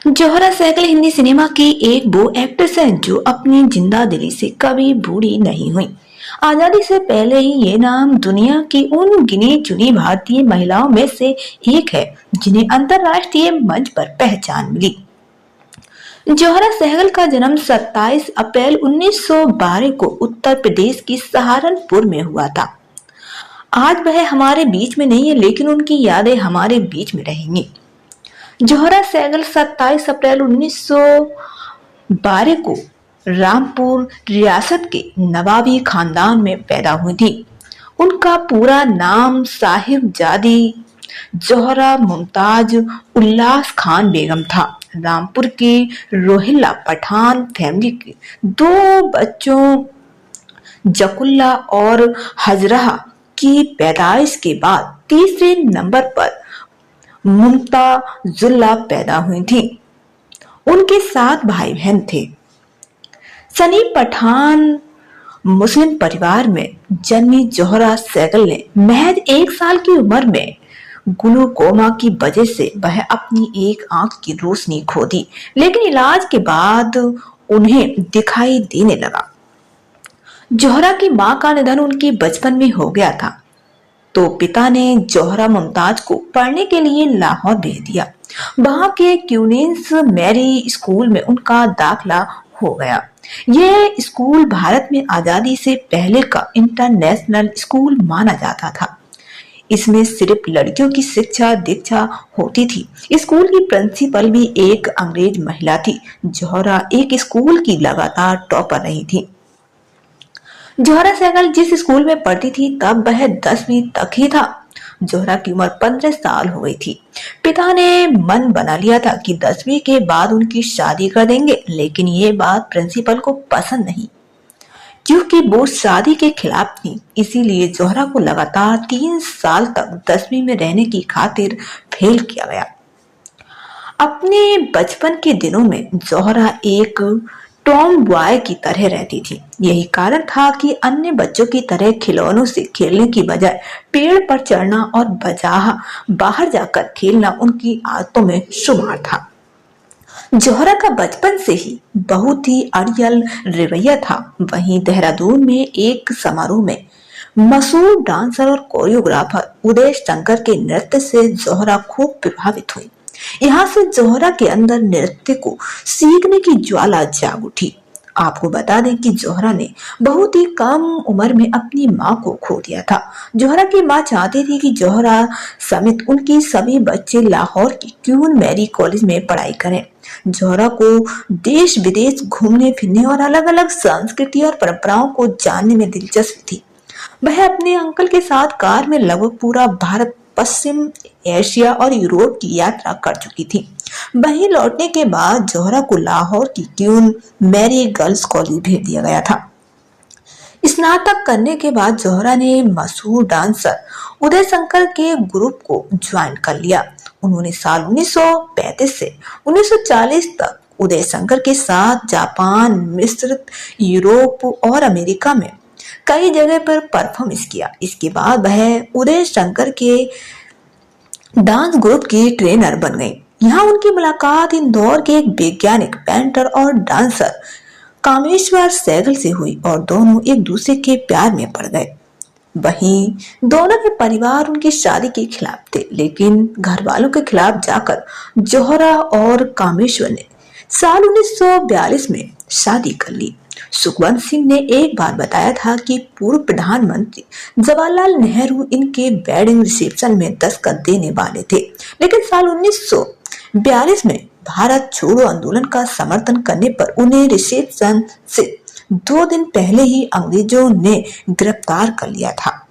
Zohra Sehgal Hindi cinema की एक वो एक्ट्रेस है जो अपनी जिंदा दिली से कभी बूढ़ी नहीं हुई। आजादी से पहले ही ये नाम दुनिया की उन गिनी चुनी भारतीय महिलाओं में से एक है जिन्हें अंतर्राष्ट्रीय मंच पर पहचान मिली। जोहरा सहगल का जन्म 27 अप्रैल 1912 को उत्तर प्रदेश की सहारनपुर में हुआ था। आज वह हमारे बीच में नहीं है, लेकिन उनकी यादें हमारे बीच में रहेंगी। जोहरा सहगल 27 अप्रैल 1912 को रामपुर रियासत के नवाबी खानदान में पैदा हुई थी। उनका पूरा नाम साहिबजादी जोहरा मुमताज उल्लास खान बेगम था। रामपुर की रोहिल्ला पठान फैमिली के दो बच्चों जकुल्ला और हजरा की पैदाइश के बाद तीसरे नंबर पर मुमताजुल्लाह पैदा हुई थी। उनके 7 भाई बहन थे। सनी पठान मुस्लिम परिवार में जन्मी जोहरा सहगल ने महज 1 साल की उम्र में ग्लूकोमा की वजह से वह अपनी एक आंख की रोशनी खो दी, लेकिन इलाज के बाद उन्हें दिखाई देने लगा। जोहरा की मां का निधन उनके बचपन में हो गया था, तो पिता ने जोहरा मुमताज को पढ़ने के लिए लाहौर भेज दिया। वहां के क्वींस मैरी स्कूल में उनका दाखिला हो गया। यह स्कूल भारत में आजादी से पहले का इंटरनेशनल स्कूल माना जाता था। इसमें सिर्फ लड़कियों की शिक्षा दीक्षा होती थी। स्कूल की प्रिंसिपल भी एक अंग्रेज महिला थी। जोहरा एक स्कूल की लगातार टॉपर रही थी। जोहरा सहगल जिस स्कूल में पढ़ती थी तब वह 10वीं तक ही था। जोहरा की उम्र 15 साल हो गई थी। पिता ने मन बना लिया था कि 10वीं के बाद उनकी शादी कर देंगे, लेकिन ये बात प्रिंसिपल को पसंद नहीं, क्योंकि वो शादी के खिलाफ थी। इसीलिए जोहरा को लगातार 3 साल तक 10वीं में रहने की खातिर फेल किया गया। अपने बचपन के दिनों में जोहरा एक टॉम बॉय की तरह रहती थी। यही कारण था कि अन्य बच्चों की तरह खिलौनों से खेलने की बजाय पेड़ पर चढ़ना और बाहर जाकर खेलना उनकी आदतों में शुमार था। जोहरा का बचपन से ही बहुत ही अड़ियल रवैया था। वहीं देहरादून में एक समारोह में मशहूर डांसर और कोरियोग्राफर उदय शंकर के नृत्य से जोहरा खूब प्रभावित हुई। यहाँ से जोहरा के अंदर नृत्य को सीखने की ज्वाला जाग उठी। आपको बता दें कि जोहरा ने बहुत ही कम उम्र में अपनी मां को खो दिया था। जोहरा की मां चाहती थी कि जोहरा समेत उनकी सभी बच्चे लाहौर की क्वीन मैरी कॉलेज में पढ़ाई करें। जोहरा को देश विदेश घूमने फिरने और अलग अलग संस्कृति और परंपराओं को जानने में दिलचस्पी थी। वह अपने अंकल के साथ कार में लगभग पूरा भारत, पश्चिम एशिया और यूरोप की यात्रा कर चुकी थी। वहीं लौटने के बाद जोहरा को लाहौर की क्वीन मैरी गर्ल्स कॉलेज भेज दिया गया था। स्नातक करने के बाद जोहरा ने मशहूर डांसर उदय शंकर के ग्रुप को ज्वाइन कर लिया। उन्होंने साल 1935 से 1940 तक उदय शंकर के साथ जापान, मिस्र, यूरोप और अमेरिका में कई जगह पर परफॉर्मेंस किया। इसके बाद वह उदय शंकर के डांस ग्रुप की ट्रेनर बन गई। यहाँ उनकी मुलाकात इंदौर के एक वैज्ञानिक, पेंटर और डांसर कामेश्वर सहगल से हुई और दोनों एक दूसरे के प्यार में पड़ गए। वहीं दोनों के परिवार उनकी शादी के खिलाफ थे, लेकिन घर वालों के खिलाफ जाकर जोहरा और कामेश्वर ने साल 1942 में शादी कर ली। सुखवंत सिंह ने एक बार बताया था कि पूर्व प्रधानमंत्री जवाहरलाल नेहरू इनके वेडिंग रिसेप्शन में दस्तखत देने वाले थे, लेकिन साल 1942 में भारत छोड़ो आंदोलन का समर्थन करने पर उन्हें रिसेप्शन से 2 दिन पहले ही अंग्रेजों ने गिरफ्तार कर लिया था।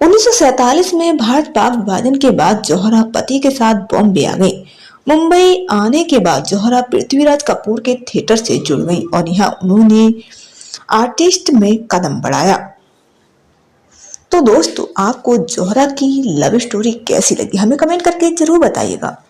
1947 में भारत पाक विभाजन के बाद जोहरा पति के साथ बॉम्बे आ गई। मुंबई आने के बाद जोहरा पृथ्वीराज कपूर के थिएटर से जुड़ गई और यहाँ उन्होंने आर्टिस्ट में कदम बढ़ाया। तो दोस्तों, आपको जोहरा की लव स्टोरी कैसी लगी हमें कमेंट करके जरूर बताइएगा।